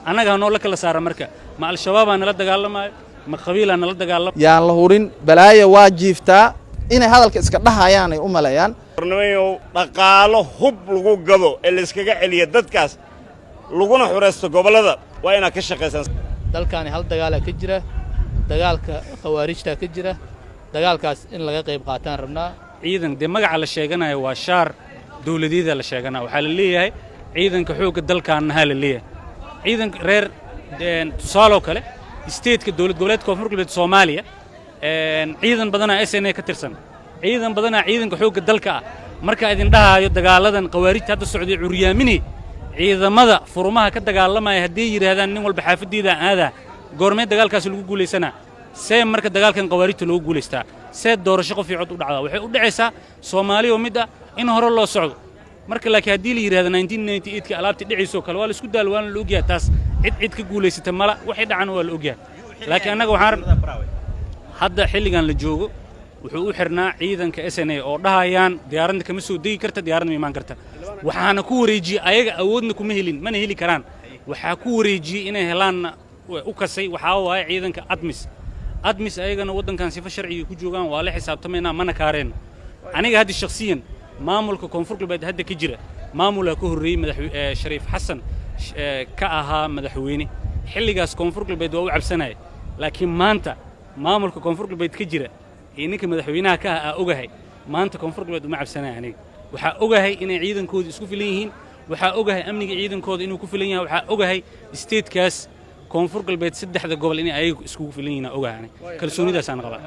annaga hanoo la kala saara marka ma al-shabaab aan nala dagaalamayo ma qabiil aan nala dagaalamo yaan la hurin balaayo waa jiiftaa inay hadalka iska dhahayaan ay u maleeyaan barnaamijyo dhaqaalo hub lagu gado ee la iskaga celiya dadkaas laguna xureysto gobolada waa inaad ka shaqeysaan dalkaani hal dagaal ka jira dagaalka khawaarijta ka jira dagaalkaas in laga qayb qaataan rabnaa ciidan de magaca la sheeganayo waa shaar dawladeeda la sheeganayo waxa la leeyahay ciidanka xoogga dalkaana la leeyahay ciidanka reer tusaalo kale stateska dawlad goboleedka Koonfur Galbeed Soomaaliya ciidan badana SNA ka tirsan ciidan badana ciidanka xoogga dalka ah marka idin dhahayo dagaaladan khawaarijta hadda Sacuudi Curiyaamini ciidamada furmaha ka dagaalamaya hadii yiraahdaan nin walba xaafadiida aada goormee dagaalkaas lagu guuleysana see marka dagaalkan khawaarijta lagu guuleystaa see doorasho qof cod u dhacda waxay u dhacaysaa Soomaaliya oo mid ah in hore loo socdo marka laakiin hadii la yiraahdo 1998 ka alaabti dhiciso kale waa la isku daalwaan la ogyahay taas cid ka guuleysata mala waxay dhacan waa la ogyahay laakiin anaga waxaan hadda xilligan la joogo wuxuu u xirnaa ciidanka SNA oo dhahayaan diyaaradda kama soo degi karta diyaaradda ma iman karta waxaana ku wareejiyay ayaga awoodna kuma helin mana heli karaan waxa ku wareejiyay inay helaan u kasay waxa waay ciidanka admis ayagana wadankan sifa sharciga ku joogan waa la xisaabtamayna mana kaareen aniga hadda shakhsiyan maamulka Koonfur Galbeed hadda ka jira maamulka ka horreeyay madaxweyne Shariif Xasan ka ahaa madaxweyne xilligaas Koonfur Galbeed waa u cabsanay laakiin maanta maamulka Koonfur Galbeed ka jira ninka madaxweynaha ka ah ogahay maanta Koonfur Galbeed uma cabsanay aniga waxa ogahay inay ciidankooda isku filan yihiin waxa ogahay amniga ciidankooda inuu ku filan yahay waxa ogahay state-kaas Koonfur Galbeed saddexda gobol inay ayagu isku filan yihiin ogahay kalsoonidaas aan qabaa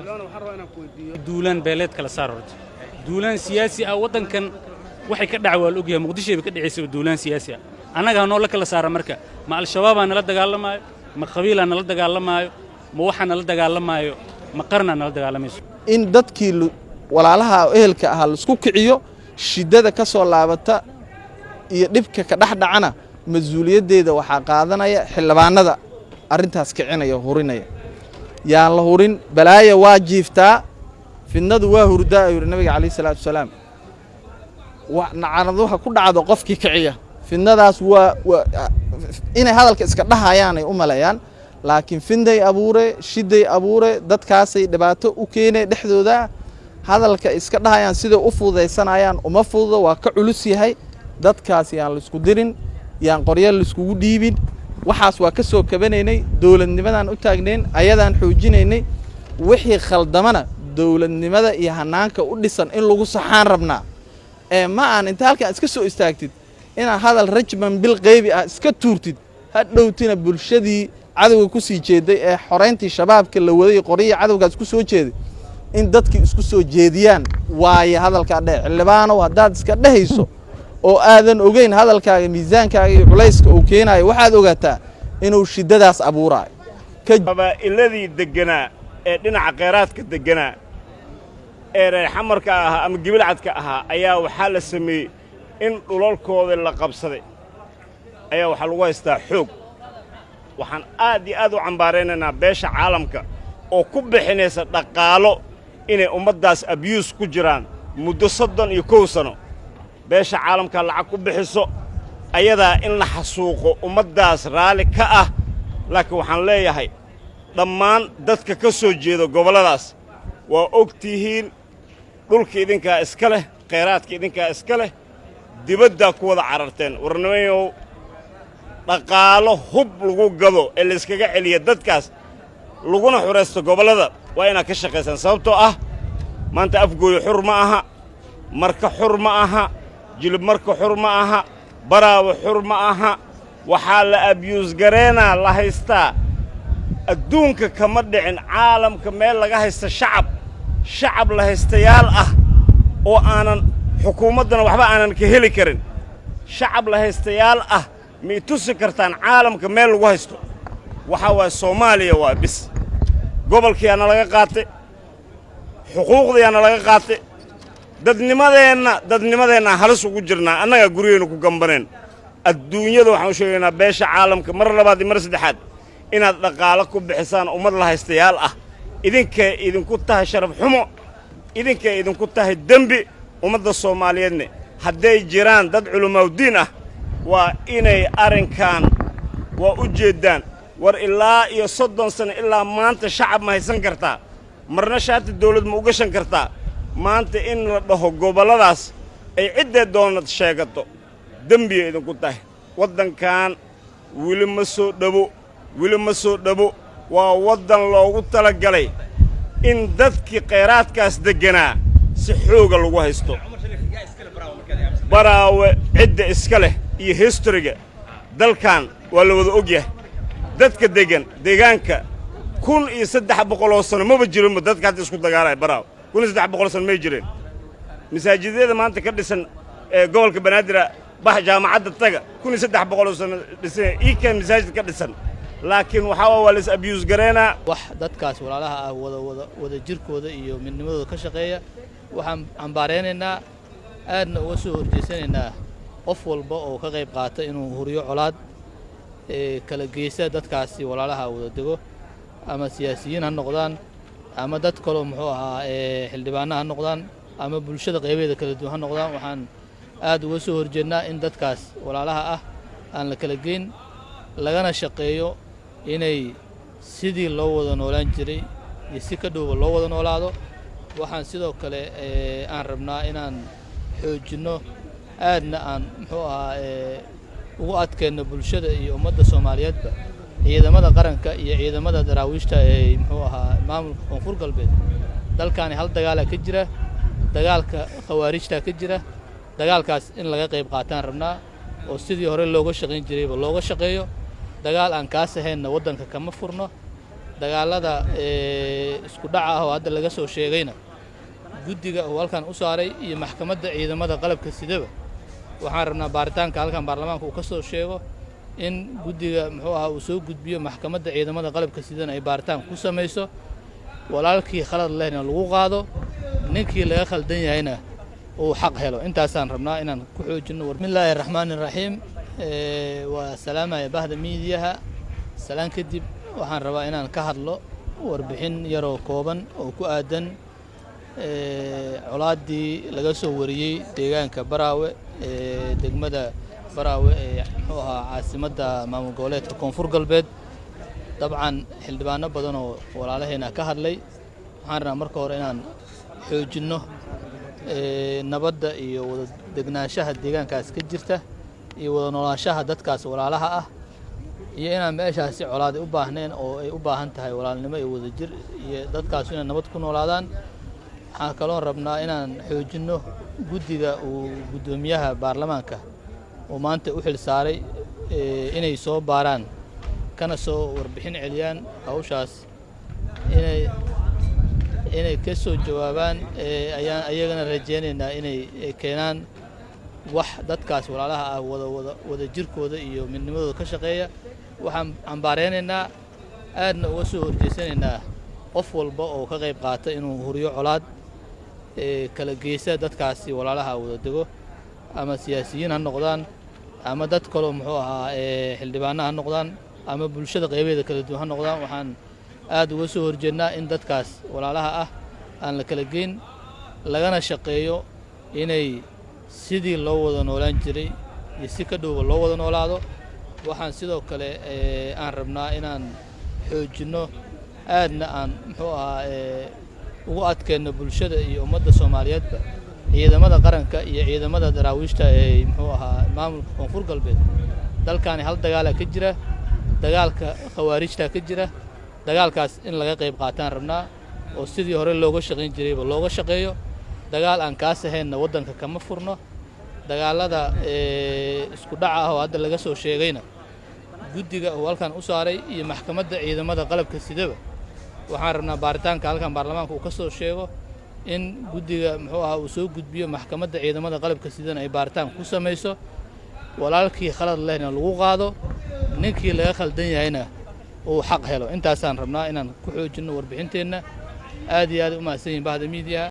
duulaan beeleed kala saar horta duulaan siyaasi ah wadankan waxay ka dhacay waa la ogyahay Muqdisho bay ka dhaceysay duulaan siyaasi ah annaga hanoo la kala saara marka ma al-shabaab aan nala dagaalamayo ma qabiil aan nala dagaalamayo ma waxaan nala dagaalamayo ma qarna nala dagaalamayso in dadkii walaalaha ehelka ah la isku kiciyo shidada ka soo laabata iyo dhibka ka dhaxdhacana mas'uuliyadeeda waxa qaadanaya xildhibaanada arintaas kicinaya hurinaya yaan la hurin balaayo waa jiiftaa fidnadu waa hurdaa ayuu nabiga kaleey salaatu wasalaam nacanaduhu ku dhacdo qofkii kiciya fidnadaas waa inay hadalka iska dhahayaan ay u maleeyaan laakiin finday abuure shiday abuure dadkaasay dhibaato u keenay dhexdooda hadalka iska dhahayaan sida u fududeysanayaan uma fududo waa ka culus yahay dadkaas yaan la isku dirin yaan qoryal la isku dhiibin waxaas waa ka soo kabanaynay dawladnimadan u taagneen ayadaan xoojinaynay wixii khaldamana dawladnimada iyo hanaanka u dhisan in lagu saxaan rabnaa ma aan inta halka iska soo istaagtid ina hadal rajman bil qaybi ah iska tuurtid hadhowtina bulshadii cadawga ku sii jeeday ee xoreyntii shabaabka la waday qoriyo cadawgaas ku soo jeeday in dadkii isku soo jeediyaan waaye hadalka dheer xildhibaano hadaad iska dhahayso oo aadan ogeyn hadalkaaga miisaankaaga iyo culayska uu keenayo waxaad ogaataa inuu shidadaas abuurayo illadii deganaa ee dhinaca qeyraadka deganaa ee reer xamarka ahaa ama gibilcadka ahaa ayaa waxaa la sameeyey in dhulalkooda la qabsaday ayaa waxaa lagu haystaa xoog waxaan aad iyo aad u cambaaraynaynaa beesha caalamka oo ku bixinaysa dhaqaalo inay ummaddaas abuse ku jiraan muddo 31 sano beesha caalamka lacag ku bixiso ayadaa in la xasuuqo ummaddaas raali ka ah laakiin waxaan leeyahay dhammaan dadka ka soo jeeda gobolladaas waa ogtihiin dhulka idinkaa iska leh kheyraadka idinkaa iska leh dibaddaa ku wada cararteen warnamayow dhaqaalo hub lagu gado ee la iskaga celiya dadkaas laguna xureysto gobolada waa inaad ka shaqeysaan sababtoo ah maanta afgooyo xur ma aha marka xur ma aha jilib marka xur ma aha baraawo xur ma aha waxaa la abuse gareena la haystaa adduunka kama dhicin caalamka meel laga haysta shacab la haystayaal ah oo aanan xukuumaddana waxba aanan ka heli karin shacab la haystayaal ah ma tusi kartaan caalamka meel lagu haysto waxa waa Soomaaliya waa bis gobolkiina laga qaatay xuquuqdiina laga qaatay dadnimadeenna halis ugu jirnaa annaga gurigeena ku gambaneen adduunyada waxaan u sheegaynaa beesha caalamka mar labaad iyo mar saddexaad inaad dhaqaale ku bixisaan ummad la haystayaal ah idinku tahay sharaf xumo idinku tahay dembi ummadda Soomaaliyeedna hadday jiraan dad culumaadiin ah waa inay arrinkan waa u jeeddaan war ilaa iyo 30 sano ilaa maanta shacab ma haysan kartaa marna shaati dawlad ma u gashan kartaa maanta in la dhaho gobolladaas ay ciddee doonad sheegato dembiya idinku tahay waddankan weli ma soo dhabo waa waddan loogu talagalay in dadkii khayraadkaas degganaa si xooga lagu haysto baraawe cidda iska leh iyo historyga dalkan waa la wada ogyahay dadka deggan deegaanka 1300 oo sano maba jirinba dadka hadda isku dagaalaya baraawe 1300 sano may jireen masaajidyada maanta ka dhisan gobolka banaadir bax jaamacadda taga 1300 sano dhisan iikan masaajid ka dhisan laakiin waxa waa la is abuse gareena wax dadkaas walaalaha ah wada jirkooda iyo midnimadooda ka shaqeeya waxaan ambaareynaa aadna uga soo horjeesanaynaa qof walba oo ka qayb qaata inuu huriyo colaad kala geysa dadkaasi walaalaha wada dego ama siyaasiyiin ha noqdaan ama dad kale muxuu ahaa xildhibaano ha noqdaan ama bulshada qaybeeda kala duwan ha noqdaan waxaan aad uga soo horjeednaa in dadkaas walaalaha ah aan la kala geyn lagana shaqeeyo inay sidii loo wada noolaan jiray iyo si ka dhowba loo wada noolaado waxaan sidoo kale aan rabnaa inaan xoojinno aadna aan muxuu ahaa ugu adkeenno bulshada iyo ummadda Soomaaliyeedba ciidamada qaranka iyo ciidamada daraawiishta ee muxuu ahaa maamulka koonfur galbeed dalkaani hal dagaal ka jira dagaalka khawaarijta ka jira dagaalkaas in laga qayb qaataan rabnaa oo sidii hore looga shaqeyn jirayba looga shaqeeyo dagaal aan kaas ahayn waddanka kama furno dagaalada isku dhaca ah oo hadda laga soo sheegayna guddiga oo halkan u saaray iyo maxkamadda ciidamada qalabka sidaba waxaan rabnaa baaritaanka halkan baarlamaanka uu ka soo sheego in guddiga muxuu ahaa uu soo gudbiyo maxkamadda ciidamada qalabka sidana ay baaritaan ku samayso walaalkii khalad lehna lagu qaado ninkii laga khaldan yahayna uu xaq helo intaasaan rabnaa inaan ku xoojino bismillaahir rahmaanir rahiim waa salaamaya bahda miidiyaha salaan kadib waxaan rabaa inaan ka hadlo warbixin yaroo kooban oo ku aadan colaadii laga soo wariyay deegaanka baraawe degmada baraawe muxuu ahaa caasimadda maamul goboleedka koonfur galbeed dabcan xildhibaano badan oo walaalaheena ka hadlay waxaan rabaa marka hore inaan xoojinno nabadda iyo wada degnaanshaha deegaankaas ka jirta iyo wada noolaanshaha dadkaas walaalaha ah iyo inaan meeshaasi colaad u baahneen oo ay u baahan tahay walaalnimo iyo wada jir iyo dadkaas inay nabad ku noolaadaan waxaan kaloo rabnaa inaan xoojinno guddiga uu guddoomiyaha baarlamaanka oo maanta u xil saaray inay soo baaraan kana soo warbixin celiyaan hawshaas inay ka soo jawaabaan ayaan ayagana rajaynaynaa inay keenaan wax dadkaas walaalaha ah wada jirkooda iyo midnimadooda ka shaqeeya waxaan ambaareynaa aadna uga soo horjeesanaynaa qof walba oo ka qayb qaata inuu huriyo colaad kala geysa dadkaasi walaalaha wada dego ama siyaasiyiin ha noqdaan ama dad kale muxuu ahaa xildhibaano ha noqdaan ama bulshada qaybeeda kala duwan ha noqdaan waxaan aad uga soo horjeednaa in dadkaas walaalaha ah aan la kala geyn lagana shaqeeyo inay sidii loo wada noolaan jiray iyo si ka dhowba loo wada noolaado waxaan sidoo kale aan rabnaa inaan xoojinno aadna aan muxuu ahaa ugu adkeenno bulshada iyo ummadda Soomaaliyeedba ciidamada qaranka iyo ciidamada daraawiishta ee muxuu ahaa maamulka koonfur galbeed dalkaani hal dagaal ka jira dagaalka khawaarijta ka jira dagaalkaas in laga qayb qaataan rabnaa oo sidii hore looga shaqeyn jirayba looga shaqeeyo dagaal aan kaas ahayn waddanka kama furno dagaalada isku dhaca ah oo hadda laga soo sheegayna guddiga oo halkan u saaray iyo maxkamadda ciidamada qalabka sidaba waxaan rabnaa baaritaanka halkan baarlamaanka uu ka soo sheego in guddiga muxuu ahaa uu soo gudbiyo maxkamadda ciidamada qalabka sidana ay baaritaan ku samayso walaalkii khalad lehna lagu qaado ninkii laga khaldan yahayna uu xaq helo intaasaan rabnaa inaan ku xoojinno warbixinteenna aad iyo aad u mahadsan yihiin bahda miidiyaha